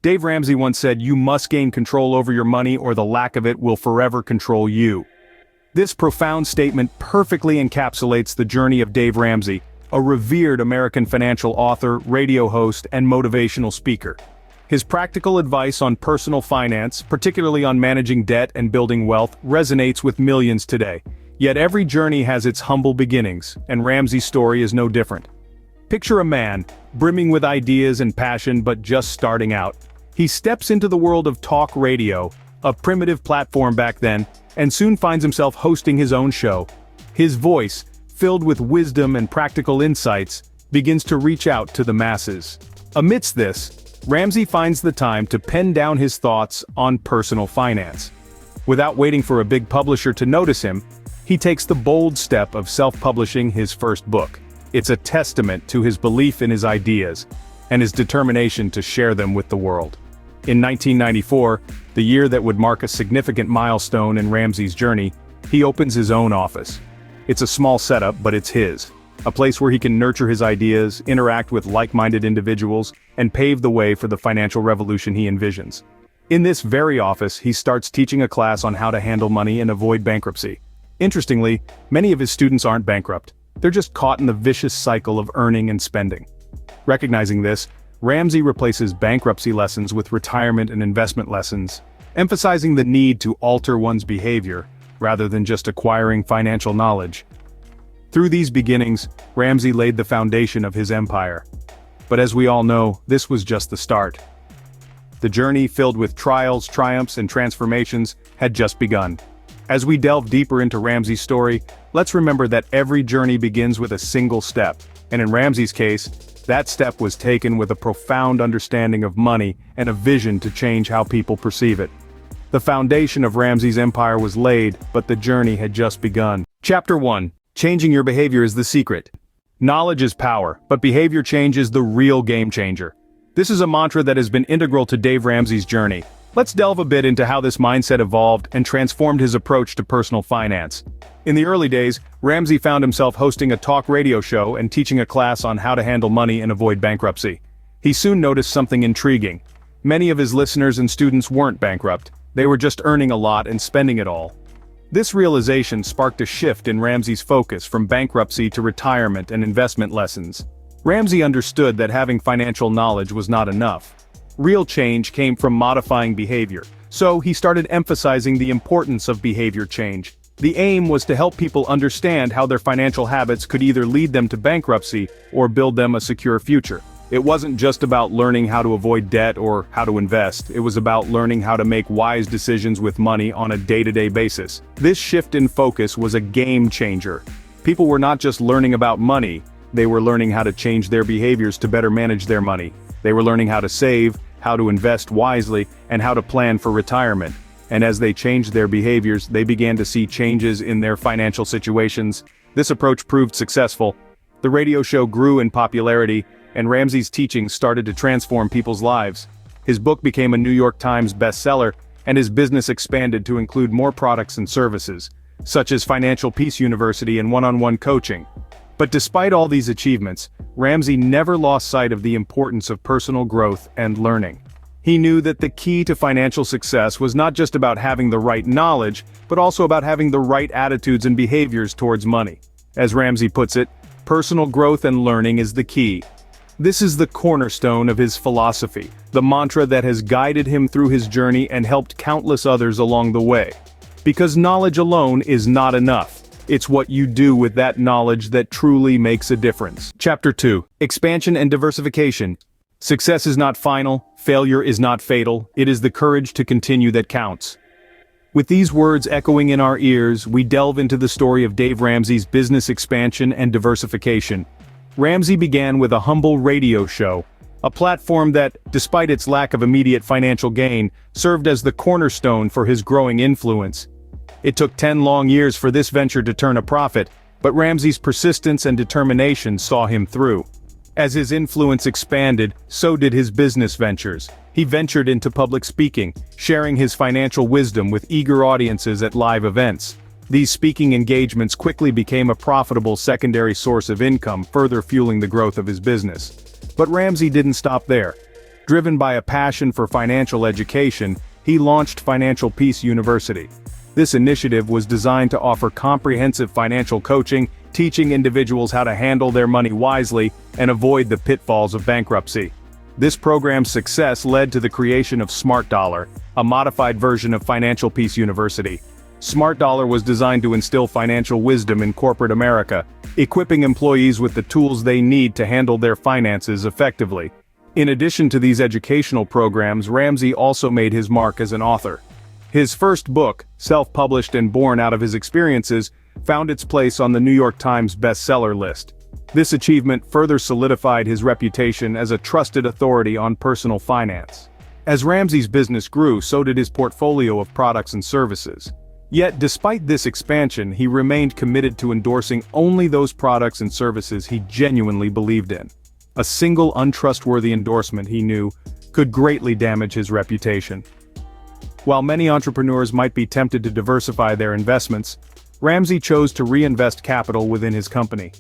Dave Ramsey once said, "You must gain control over your money or the lack of it will forever control you." This profound statement perfectly encapsulates the journey of Dave Ramsey, a revered American financial author, radio host, and motivational speaker. His practical advice on personal finance, particularly on managing debt and building wealth, resonates with millions today. Yet every journey has its humble beginnings, and Ramsey's story is no different. Picture a man, brimming with ideas and passion but just starting out. He steps into the world of talk radio, a primitive platform back then, and soon finds himself hosting his own show. His voice, filled with wisdom and practical insights, begins to reach out to the masses. Amidst this, Ramsey finds the time to pen down his thoughts on personal finance. Without waiting for a big publisher to notice him, he takes the bold step of self-publishing his first book. It's a testament to his belief in his ideas and his determination to share them with the world. In 1994, the year that would mark a significant milestone in Ramsey's journey, he opens his own office. It's a small setup, but it's his. A place where he can nurture his ideas, interact with like-minded individuals, and pave the way for the financial revolution he envisions. In this very office, he starts teaching a class on how to handle money and avoid bankruptcy. Interestingly, many of his students aren't bankrupt. They're just caught in the vicious cycle of earning and spending. Recognizing this, Ramsey replaces bankruptcy lessons with retirement and investment lessons, emphasizing the need to alter one's behavior, rather than just acquiring financial knowledge. Through these beginnings, Ramsey laid the foundation of his empire. But as we all know, this was just the start. The journey, filled with trials, triumphs, and transformations, had just begun. As we delve deeper into Ramsey's story, let's remember that every journey begins with a single step, and in Ramsey's case, that step was taken with a profound understanding of money and a vision to change how people perceive it. The foundation of Ramsey's empire was laid, but the journey had just begun. Chapter 1. Changing your behavior is the secret. Knowledge is power, but behavior change is the real game changer. This is a mantra that has been integral to Dave Ramsey's journey. Let's delve a bit into how this mindset evolved and transformed his approach to personal finance. In the early days, Ramsey found himself hosting a talk radio show and teaching a class on how to handle money and avoid bankruptcy. He soon noticed something intriguing. Many of his listeners and students weren't bankrupt. They were just earning a lot and spending it all. This realization sparked a shift in Ramsey's focus from bankruptcy to retirement and investment lessons. Ramsey understood that having financial knowledge was not enough. Real change came from modifying behavior, so he started emphasizing the importance of behavior change. The aim was to help people understand how their financial habits could either lead them to bankruptcy or build them a secure future. It wasn't just about learning how to avoid debt or how to invest, it was about learning how to make wise decisions with money on a day-to-day basis. This shift in focus was a game changer. People were not just learning about money, they were learning how to change their behaviors to better manage their money. They were learning how to save, how to invest wisely, and how to plan for retirement. And as they changed their behaviors, they began to see changes in their financial situations. This approach proved successful. The radio show grew in popularity, and Ramsey's teachings started to transform people's lives. His book became a New York Times bestseller, and his business expanded to include more products and services, such as Financial Peace University and one-on-one coaching. But despite all these achievements, Ramsey never lost sight of the importance of personal growth and learning. He knew that the key to financial success was not just about having the right knowledge, but also about having the right attitudes and behaviors towards money. As Ramsey puts it, personal growth and learning is the key. This is the cornerstone of his philosophy, the mantra that has guided him through his journey and helped countless others along the way. Because knowledge alone is not enough. It's what you do with that knowledge that truly makes a difference. Chapter 2. Expansion and Diversification. Success is not final, failure is not fatal, it is the courage to continue that counts. With these words echoing in our ears, we delve into the story of Dave Ramsey's business expansion and diversification. Ramsey began with a humble radio show, a platform that, despite its lack of immediate financial gain, served as the cornerstone for his growing influence. It took 10 long years for this venture to turn a profit, but Ramsey's persistence and determination saw him through. As his influence expanded, so did his business ventures. He ventured into public speaking, sharing his financial wisdom with eager audiences at live events. These speaking engagements quickly became a profitable secondary source of income, further fueling the growth of his business. But Ramsey didn't stop there. Driven by a passion for financial education, he launched Financial Peace University. This initiative was designed to offer comprehensive financial coaching, teaching individuals how to handle their money wisely and avoid the pitfalls of bankruptcy. This program's success led to the creation of Smart Dollar, a modified version of Financial Peace University. Smart Dollar was designed to instill financial wisdom in corporate America, equipping employees with the tools they need to handle their finances effectively. In addition to these educational programs, Ramsey also made his mark as an author. His first book, self-published and born out of his experiences, found its place on the New York Times bestseller list. This achievement further solidified his reputation as a trusted authority on personal finance. As Ramsey's business grew, so did his portfolio of products and services. Yet, despite this expansion, he remained committed to endorsing only those products and services he genuinely believed in. A single untrustworthy endorsement, he knew, could greatly damage his reputation. While many entrepreneurs might be tempted to diversify their investments, Ramsey chose to reinvest capital within his company.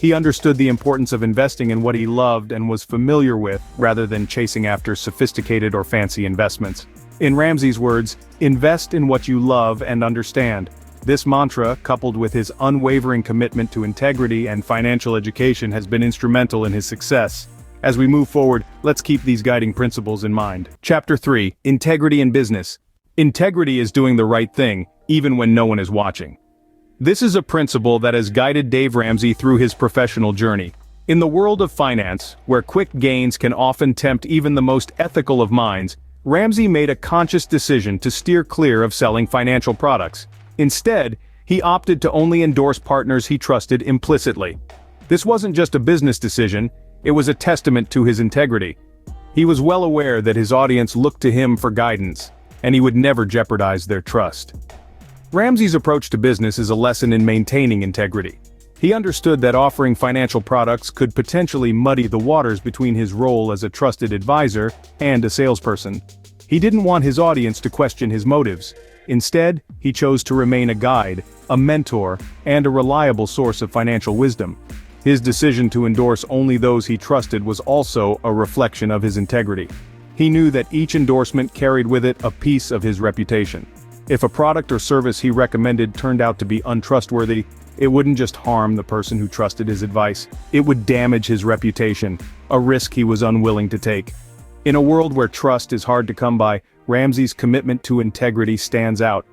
He understood the importance of investing in what he loved and was familiar with, rather than chasing after sophisticated or fancy investments. In Ramsey's words, invest in what you love and understand. This mantra, coupled with his unwavering commitment to integrity and financial education, has been instrumental in his success. As we move forward, let's keep these guiding principles in mind. Chapter 3: Integrity in Business. Integrity is doing the right thing, even when no one is watching. This is a principle that has guided Dave Ramsey through his professional journey. In the world of finance, where quick gains can often tempt even the most ethical of minds, Ramsey made a conscious decision to steer clear of selling financial products. Instead, he opted to only endorse partners he trusted implicitly. This wasn't just a business decision, it was a testament to his integrity. He was well aware that his audience looked to him for guidance, and he would never jeopardize their trust. Ramsey's approach to business is a lesson in maintaining integrity. He understood that offering financial products could potentially muddy the waters between his role as a trusted advisor and a salesperson. He didn't want his audience to question his motives. Instead, he chose to remain a guide, a mentor, and a reliable source of financial wisdom. His decision to endorse only those he trusted was also a reflection of his integrity. He knew that each endorsement carried with it a piece of his reputation. If a product or service he recommended turned out to be untrustworthy, it wouldn't just harm the person who trusted his advice, it would damage his reputation, a risk he was unwilling to take. In a world where trust is hard to come by, Ramsey's commitment to integrity stands out.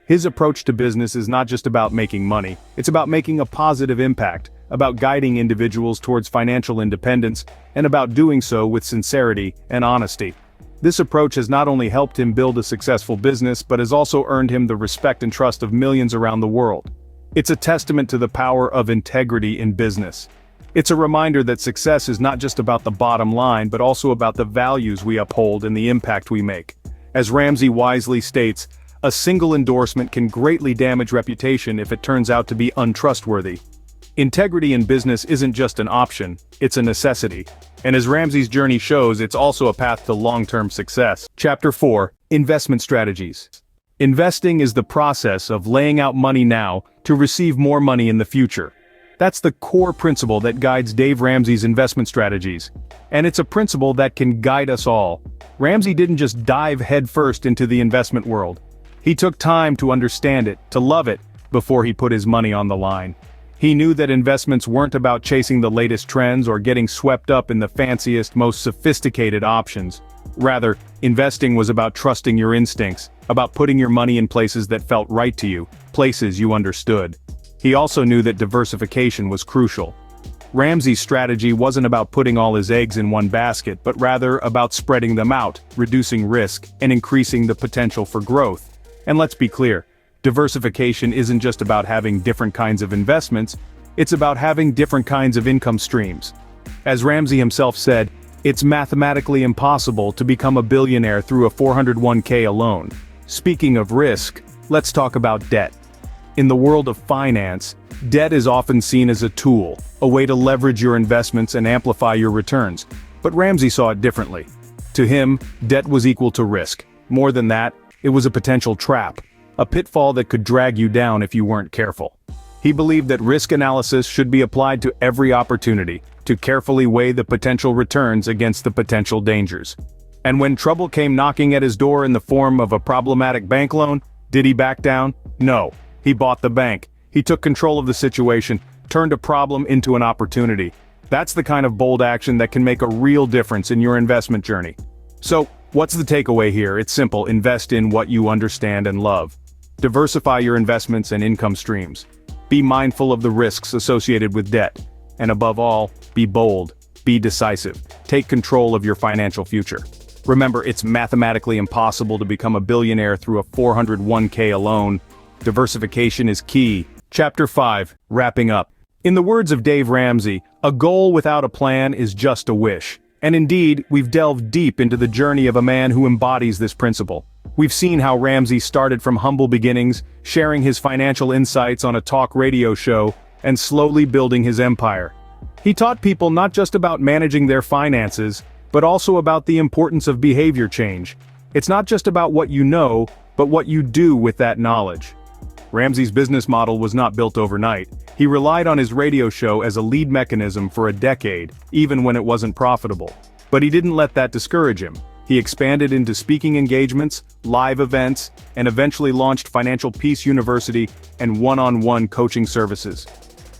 His approach to business is not just about making money, it's about making a positive impact, about guiding individuals towards financial independence, and about doing so with sincerity and honesty. This approach has not only helped him build a successful business, but has also earned him the respect and trust of millions around the world. It's a testament to the power of integrity in business. It's a reminder that success is not just about the bottom line, but also about the values we uphold and the impact we make. As Ramsey wisely states, a single endorsement can greatly damage reputation if it turns out to be untrustworthy. Integrity in business isn't just an option, it's a necessity. And as Ramsey's journey shows, it's also a path to long-term success. Chapter 4: Investment Strategies. Investing is the process of laying out money now to receive more money in the future. That's the core principle that guides Dave Ramsey's investment strategies. And it's a principle that can guide us all. Ramsey didn't just dive headfirst into the investment world. He took time to understand it, to love it, before he put his money on the line. He knew that investments weren't about chasing the latest trends or getting swept up in the fanciest, most sophisticated options. Rather, investing was about trusting your instincts, about putting your money in places that felt right to you, places you understood. He also knew that diversification was crucial. Ramsey's strategy wasn't about putting all his eggs in one basket, but rather about spreading them out, reducing risk, and increasing the potential for growth. And let's be clear, diversification isn't just about having different kinds of investments, it's about having different kinds of income streams. As Ramsey himself said, it's mathematically impossible to become a billionaire through a 401k alone. Speaking of risk, let's talk about debt. In the world of finance, debt is often seen as a tool, a way to leverage your investments and amplify your returns. But Ramsey saw it differently. To him, debt was equal to risk. More than that, it was a potential trap, a pitfall that could drag you down if you weren't careful. He believed that risk analysis should be applied to every opportunity, to carefully weigh the potential returns against the potential dangers. And when trouble came knocking at his door in the form of a problematic bank loan, did he back down? No. He bought the bank. He took control of the situation, turned a problem into an opportunity. That's the kind of bold action that can make a real difference in your investment journey. So, what's the takeaway here? It's simple: invest in what you understand and love. Diversify your investments and income streams. Be mindful of the risks associated with debt. And above all, be bold. Be decisive. Take control of your financial future. Remember, it's mathematically impossible to become a billionaire through a 401k alone. Diversification is key. Chapter 5. Wrapping up. In the words of Dave Ramsey, a goal without a plan is just a wish. And indeed, we've delved deep into the journey of a man who embodies this principle. We've seen how Ramsey started from humble beginnings, sharing his financial insights on a talk radio show, and slowly building his empire. He taught people not just about managing their finances, but also about the importance of behavior change. It's not just about what you know, but what you do with that knowledge. Ramsey's business model was not built overnight. He relied on his radio show as a lead mechanism for a decade, even when it wasn't profitable. But he didn't let that discourage him. He expanded into speaking engagements, live events, and eventually launched Financial Peace University and one-on-one coaching services.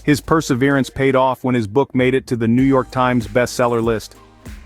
His perseverance paid off when his book made it to the New York Times bestseller list.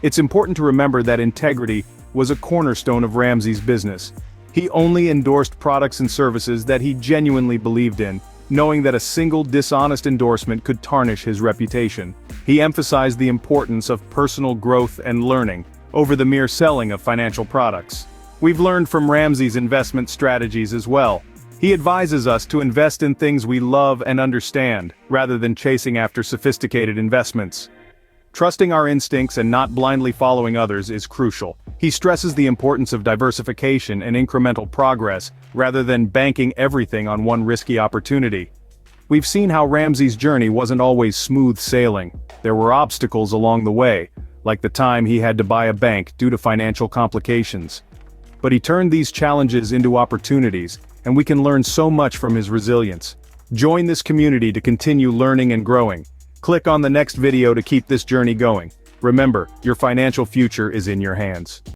It's important to remember that integrity was a cornerstone of Ramsey's business. He only endorsed products and services that he genuinely believed in, knowing that a single dishonest endorsement could tarnish his reputation. He emphasized the importance of personal growth and learning over the mere selling of financial products. We've learned from Ramsey's investment strategies as well. He advises us to invest in things we love and understand, rather than chasing after sophisticated investments. Trusting our instincts and not blindly following others is crucial. He stresses the importance of diversification and incremental progress, rather than banking everything on one risky opportunity. We've seen how Ramsey's journey wasn't always smooth sailing. There were obstacles along the way, like the time he had to buy a bank due to financial complications. But he turned these challenges into opportunities, and we can learn so much from his resilience. Join this community to continue learning and growing. Click on the next video to keep this journey going. Remember, your financial future is in your hands.